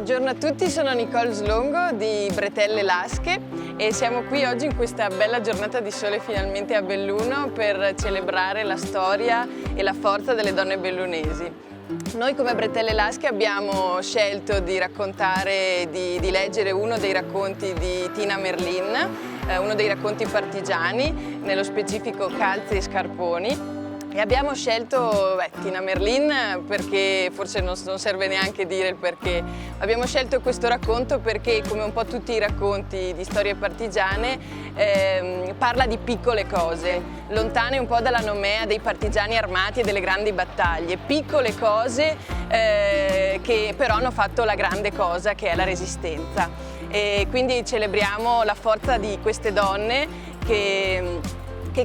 Buongiorno a tutti, sono Nicole Slongo di Bretelle Lasche e siamo qui oggi in questa bella giornata di sole finalmente a Belluno per celebrare la storia e la forza delle donne bellunesi. Noi come Bretelle Lasche abbiamo scelto di raccontare, di leggere uno dei racconti di Tina Merlin, uno dei racconti partigiani, nello specifico Calze e Scarponi. E abbiamo scelto Tina Merlin perché, forse non serve neanche dire il perché, abbiamo scelto questo racconto perché, come un po' tutti i racconti di storie partigiane, parla di piccole cose, lontane un po' dalla nomea dei partigiani armati e delle grandi battaglie, piccole cose che però hanno fatto la grande cosa che è la resistenza. E quindi celebriamo la forza di queste donne che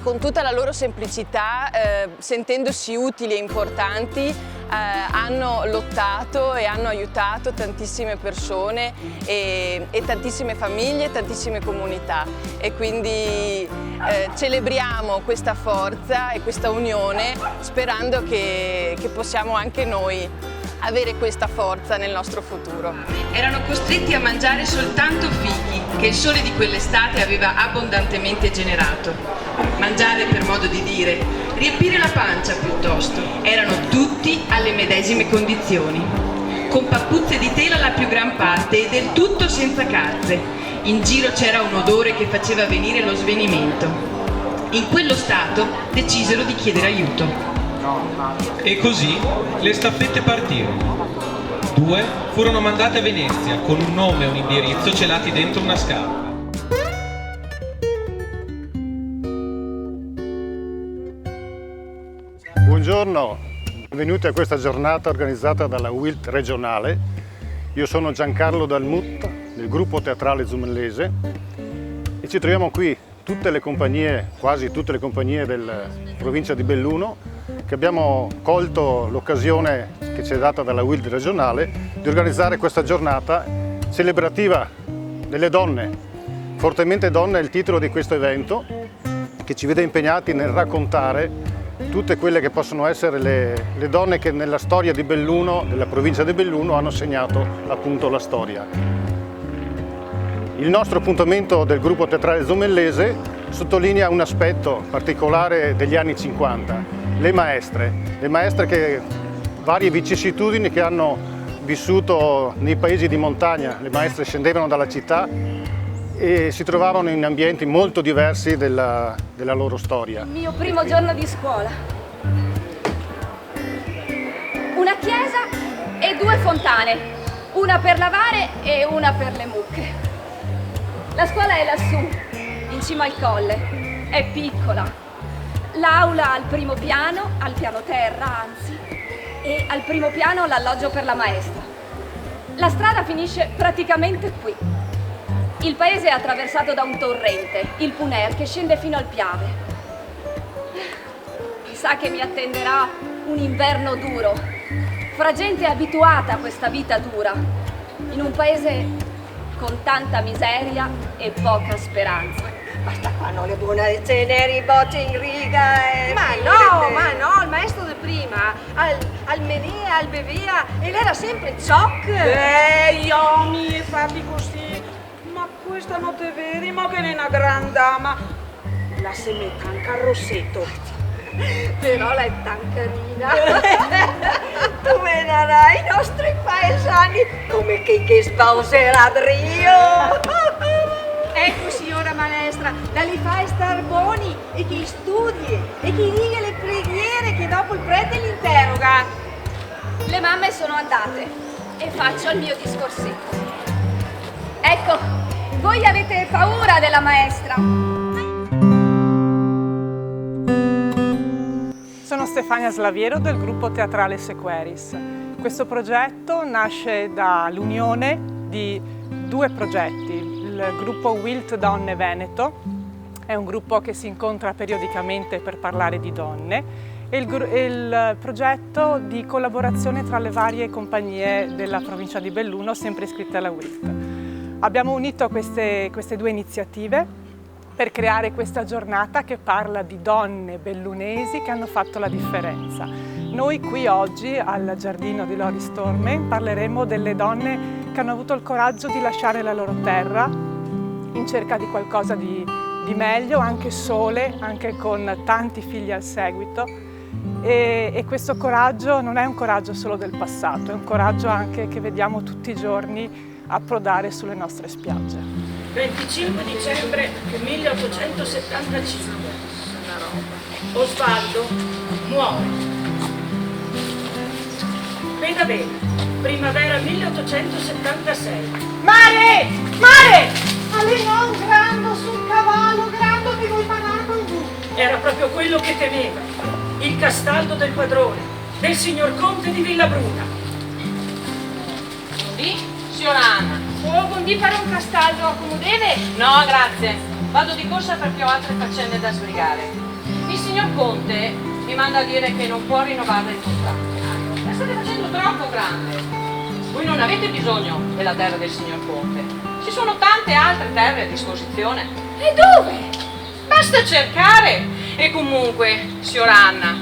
con tutta la loro semplicità, sentendosi utili e importanti, hanno lottato e hanno aiutato tantissime persone e tantissime famiglie, tantissime comunità. E quindi celebriamo questa forza e questa unione sperando che possiamo anche noi avere questa forza nel nostro futuro. Erano costretti a mangiare soltanto fichi che il sole di quell'estate aveva abbondantemente generato. Mangiare, per modo di dire, riempire la pancia piuttosto. Erano tutti alle medesime condizioni, con pappuzze di tela la più gran parte e del tutto senza calze. In giro c'era un odore che faceva venire lo svenimento. In quello stato decisero di chiedere aiuto. E così le staffette partirono. 2 furono mandate a Venezia con un nome e un indirizzo celati dentro una scarpa. Buongiorno, benvenuti a questa giornata organizzata dalla WILT regionale. Io sono Giancarlo Dalmut del gruppo teatrale Zumellese e ci troviamo qui tutte le compagnie, quasi tutte le compagnie della provincia di Belluno, che abbiamo colto l'occasione che ci è data dalla WILT regionale di organizzare questa giornata celebrativa delle donne. Fortemente donne è il titolo di questo evento, che ci vede impegnati nel raccontare tutte quelle che possono essere le donne che nella storia di Belluno, della provincia di Belluno, hanno segnato appunto la storia. Il nostro appuntamento del gruppo teatrale Zumellese sottolinea un aspetto particolare degli anni 50, le maestre che varie vicissitudini che hanno vissuto nei paesi di montagna. Le maestre scendevano dalla città e si trovavano in ambienti molto diversi della loro storia. Il mio primo giorno di scuola. Una chiesa e 2 fontane, una per lavare e una per le mucche. La scuola è lassù, in cima al colle, è piccola. L'aula al primo piano, al piano terra anzi, e al primo piano l'alloggio per la maestra. La strada finisce praticamente qui. Il paese è attraversato da un torrente, il Puner, che scende fino al Piave. Sa che mi attenderà un inverno duro, fra gente abituata a questa vita dura, in un paese con tanta miseria e poca speranza. Basta fanno le buone cene, ribotte in riga e... Ma no, il maestro di prima, al menea, al bevea, e lei era sempre zoc. Io mi farli così, ma questa non te vedi, ma che è una gran dama. La se metta anche al rossetto. Però lei è tan carina. Tu vedrai i nostri paesani come che sposerà Rio. Ecco signora maestra, da li fai star buoni e chi studi e chi dica le preghiere che dopo il prete li interroga. Le mamme sono andate e faccio il mio discorsetto. Ecco, voi avete paura della maestra. Sono Stefania Slaviero del gruppo teatrale Sequeris. Questo progetto nasce dall'unione di 2 progetti. Il gruppo WILT Donne Veneto è un gruppo che si incontra periodicamente per parlare di donne e il progetto di collaborazione tra le varie compagnie della provincia di Belluno, sempre iscritte alla WILT. Abbiamo unito queste 2 iniziative per creare questa giornata che parla di donne bellunesi che hanno fatto la differenza. Noi qui oggi al giardino di Lori Storme parleremo delle donne che hanno avuto il coraggio di lasciare la loro terra in cerca di qualcosa di meglio, anche sole, anche con tanti figli al seguito. E questo coraggio non è un coraggio solo del passato, è un coraggio anche che vediamo tutti i giorni approdare sulle nostre spiagge. 25 dicembre 1875. Osvaldo muore. Veda bene, primavera 1876. Mare! Mare! Allenò un grando sul cavallo, grando che vuoi pagare con tu. Era proprio quello che temeva, il castaldo del padrone, del signor conte di Villabruna. Di, signora Anna? Oh, con di fare un castaldo a comodeve? No, grazie. Vado di corsa perché ho altre faccende da sbrigare. Il signor conte mi manda a dire che non può rinnovare il contratto. La state facendo troppo grande. Voi non avete bisogno della terra del signor conte. Ci sono tante altre terre a disposizione. E dove? Basta cercare. E comunque, signora Anna,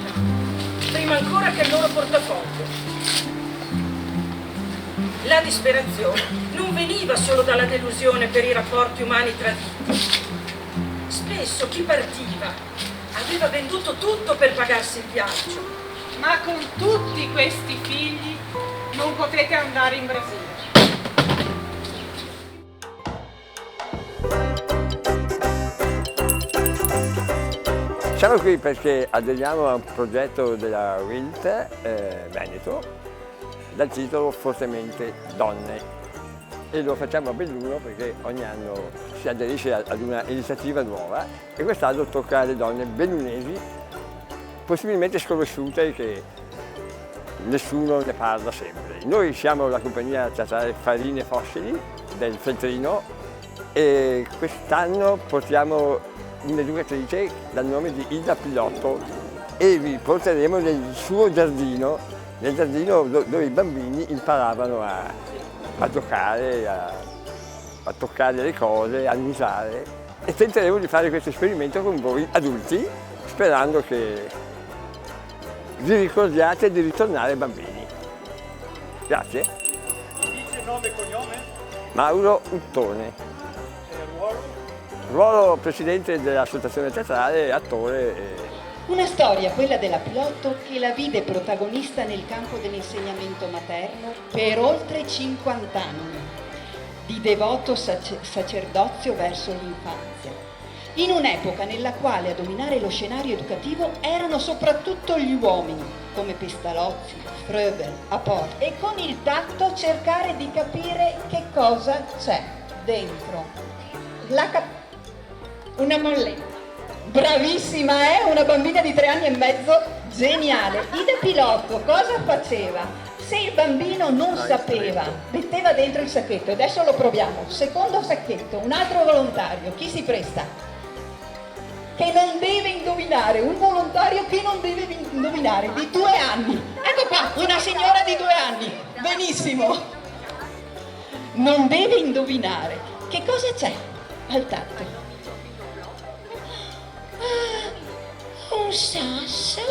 Prima ancora che il loro portafoglio. La disperazione non veniva solo dalla delusione per i rapporti umani traditi. Spesso chi partiva aveva venduto tutto per pagarsi il viaggio. Ma con tutti questi figli non potete andare in Brasile. Siamo qui perché aderiamo a un progetto della WILT Veneto dal titolo Fortemente Donne, e lo facciamo a Belluno perché ogni anno si aderisce ad una iniziativa nuova e quest'anno tocca alle donne bellunesi possibilmente sconosciute, che nessuno ne parla sempre. Noi siamo la compagnia teatrale Farine Fossili del Feltrino e quest'anno portiamo un'educatrice dal nome di Ida Pilotto e vi porteremo nel suo giardino, nel giardino dove i bambini imparavano a giocare, a toccare le cose, a annusare, e tenteremo di fare questo esperimento con voi adulti, sperando che vi ricordiate di ritornare bambini. Grazie. Dice nome e cognome? Mauro Uttone. E ruolo? Ruolo presidente dell'associazione teatrale e attore. Una storia, quella della Pilotto, che la vide protagonista nel campo dell'insegnamento materno per oltre 50 anni, di devoto sacerdozio verso l'infanzia, in un'epoca nella quale a dominare lo scenario educativo erano soprattutto gli uomini, come Pestalozzi, Fröbel, Aport, e con il tatto cercare di capire che cosa c'è dentro. Una molletta. Bravissima, una bambina di 3 anni e mezzo, geniale. Ida Pilotto cosa faceva? Se il bambino non sapeva, metteva dentro il sacchetto. Adesso lo proviamo. Secondo sacchetto, un altro volontario. Chi si presta? Che non deve indovinare, un volontario che non deve indovinare, di 2 anni. Ecco qua, una signora di 2 anni. Benissimo. Non deve indovinare. Che cosa c'è al tatto? Un sasso?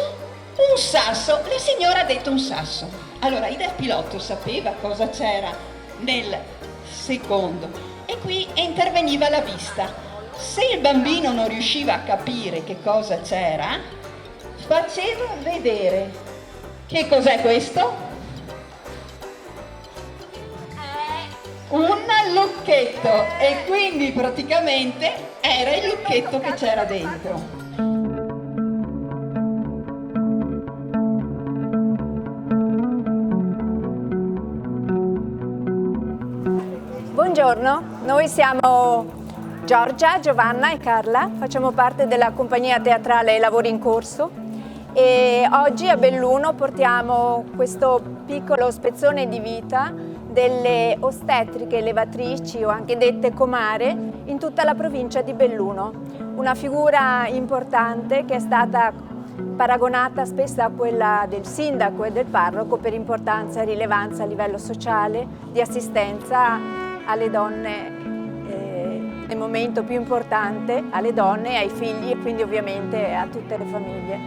Un sasso? La signora ha detto un sasso. Allora Ida Pilotto sapeva cosa c'era nel secondo e qui interveniva la vista. Se il bambino non riusciva a capire che cosa c'era, faceva vedere. Che cos'è questo? Un lucchetto, e quindi praticamente era il lucchetto che c'era dentro. Buongiorno, noi siamo Giorgia, Giovanna e Carla, facciamo parte della compagnia teatrale Lavori in Corso e oggi a Belluno portiamo questo piccolo spezzone di vita delle ostetriche levatrici o anche dette comare in tutta la provincia di Belluno. Una figura importante che è stata paragonata spesso a quella del sindaco e del parroco per importanza e rilevanza a livello sociale, di assistenza alle donne nel momento più importante, alle donne, ai figli e quindi ovviamente a tutte le famiglie.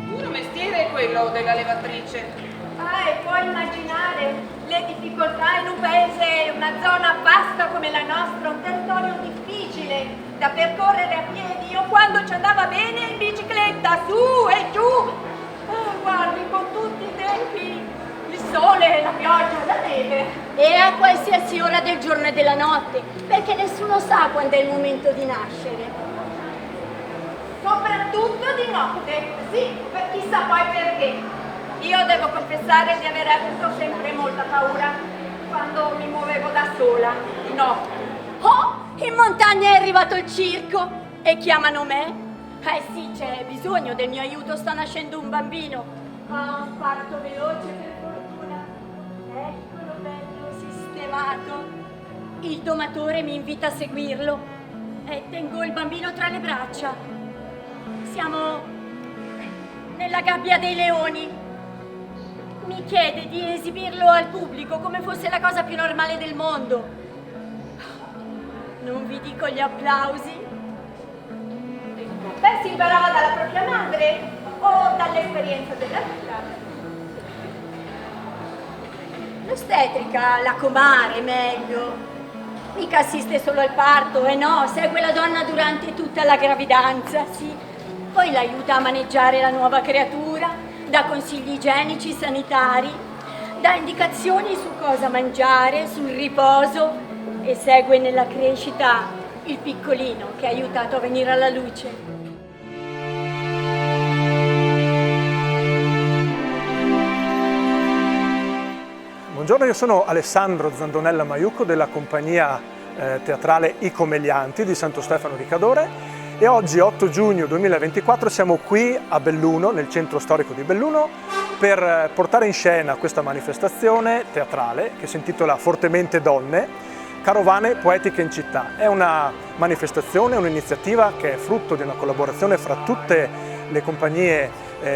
Duro mestiere è quello della levatrice. E puoi immaginare le difficoltà in un paese una zona vasta come la nostra, un territorio difficile da percorrere a piedi o quando ci andava bene in bicicletta, su e giù. Oh, guardi, con tutti i tempi, il sole, la pioggia, la neve. E a qualsiasi ora del giorno e della notte, perché nessuno sa quando è il momento di nascere. Soprattutto di notte, sì, per chissà poi perché. Io devo confessare di aver avuto sempre molta paura quando mi muovevo da sola, di notte. Oh, in montagna è arrivato il circo e chiamano me? Eh sì, c'è bisogno del mio aiuto, sta nascendo un bambino. Ah, un parto veloce per fortuna. Eccolo bello sistemato. Il domatore mi invita a seguirlo e tengo il bambino tra le braccia. Siamo nella gabbia dei leoni. Mi chiede di esibirlo al pubblico come fosse la cosa più normale del mondo. Non vi dico gli applausi. Beh, si imparava dalla propria madre o dall'esperienza della vita. L'ostetrica, la comare, meglio. Mica assiste solo al parto, no, segue la donna durante tutta la gravidanza, sì. Poi l'aiuta a maneggiare la nuova creatura, dà consigli igienici, sanitari, dà indicazioni su cosa mangiare, sul riposo e segue nella crescita il piccolino che ha aiutato a venire alla luce. Buongiorno, io sono Alessandro Zandonella Maiucco della compagnia teatrale I Commelianti di Santo Stefano di Cadore e oggi 8 giugno 2024 siamo qui a Belluno, nel centro storico di Belluno, per portare in scena questa manifestazione teatrale che si intitola Fortemente Donne, Carovane Poetiche in Città. È una manifestazione, un'iniziativa che è frutto di una collaborazione fra tutte le compagnie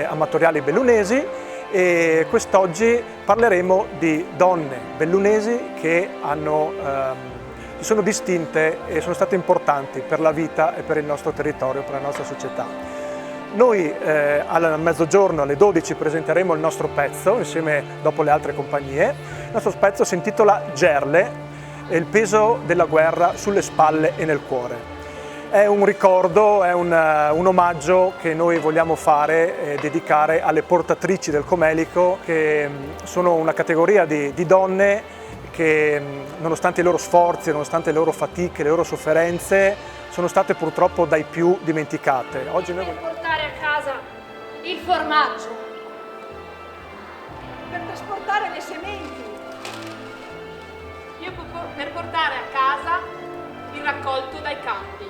amatoriali bellunesi e quest'oggi parleremo di donne bellunesi che sono distinte e sono state importanti per la vita e per il nostro territorio, per la nostra società. Noi al mezzogiorno alle 12 presenteremo il nostro pezzo insieme dopo le altre compagnie. Il nostro pezzo si intitola Gerle e il peso della guerra sulle spalle e nel cuore. È un ricordo, è un omaggio che noi vogliamo fare e dedicare alle portatrici del Comelico, che sono una categoria di donne che nonostante i loro sforzi, nonostante le loro fatiche, le loro sofferenze, sono state purtroppo dai più dimenticate. Oggi noi per portare a casa il formaggio, per trasportare le sementi. Io per portare a casa il raccolto dai campi,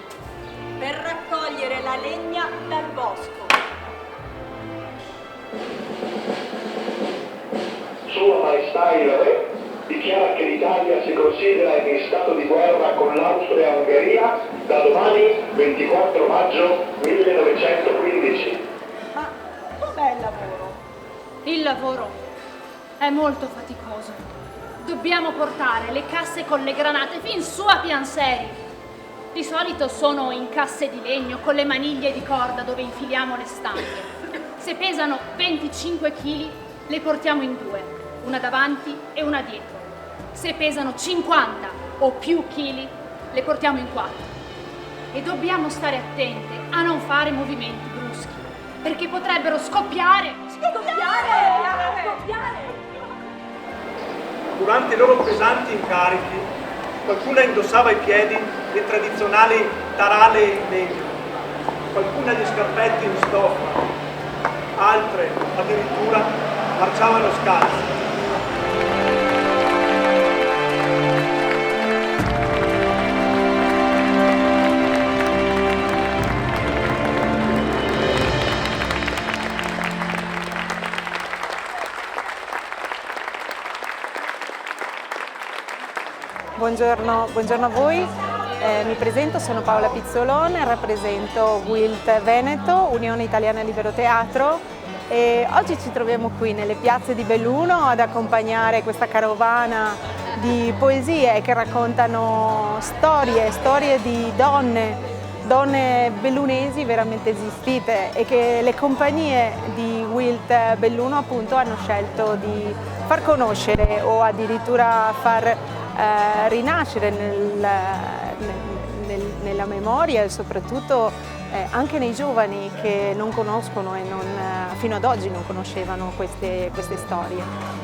per raccogliere la legna dal bosco. Sua Maestà il Re dichiara che l'Italia si considera in stato di guerra con l'Austria-Ungheria da domani 24 maggio 1915. Ma com'è il lavoro? Il lavoro è molto faticoso. Dobbiamo portare le casse con le granate fin su a Pianseri. Di solito sono in casse di legno con le maniglie di corda dove infiliamo le stanghe. Se pesano 25 kg le portiamo in due, una davanti e una dietro. Se pesano 50 o più chili le portiamo in quattro. E dobbiamo stare attente a non fare movimenti bruschi, perché potrebbero scoppiare. Durante i loro pesanti incarichi, qualcuna indossava ai piedi le tradizionali tarale in legno, qualcuna gli scarpetti in stoffa, altre addirittura marciavano scalzi. Buongiorno a voi, mi presento, sono Paola Pizzolone, rappresento WILT Veneto, Unione Italiana Libero Teatro, e oggi ci troviamo qui nelle piazze di Belluno ad accompagnare questa carovana di poesie che raccontano storie di donne bellunesi veramente esistite e che le compagnie di WILT Belluno appunto hanno scelto di far conoscere o addirittura far rinascere nella memoria e soprattutto anche nei giovani che non conoscono e fino ad oggi non conoscevano queste storie.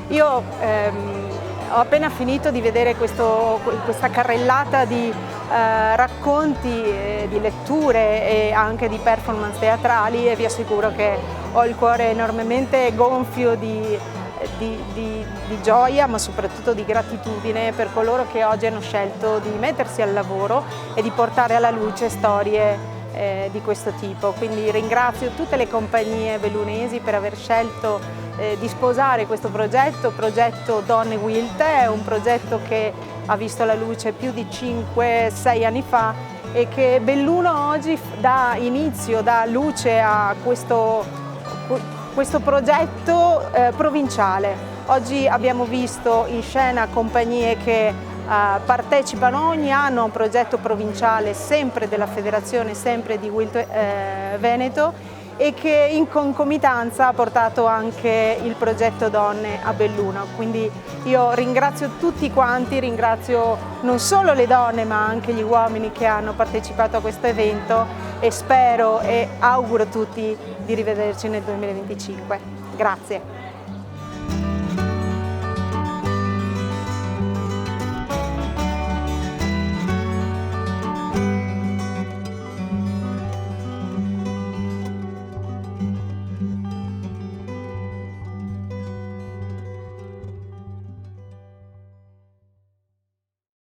Io ho appena finito di vedere questa carrellata di racconti, di letture e anche di performance teatrali e vi assicuro che ho il cuore enormemente gonfio di gioia, ma soprattutto di gratitudine per coloro che oggi hanno scelto di mettersi al lavoro e di portare alla luce storie di questo tipo. Quindi ringrazio tutte le compagnie bellunesi per aver scelto di sposare questo progetto Donne Wilt. È un progetto che ha visto la luce più di 5-6 anni fa e che Belluno oggi dà inizio, dà luce a questo progetto provinciale. Oggi abbiamo visto in scena compagnie che partecipano ogni anno a un progetto provinciale sempre della federazione, sempre di Wilt Veneto, e che in concomitanza ha portato anche il progetto Donne a Belluno. Quindi io ringrazio tutti quanti, ringrazio non solo le donne ma anche gli uomini che hanno partecipato a questo evento e spero e auguro a tutti di rivederci nel 2025. Grazie.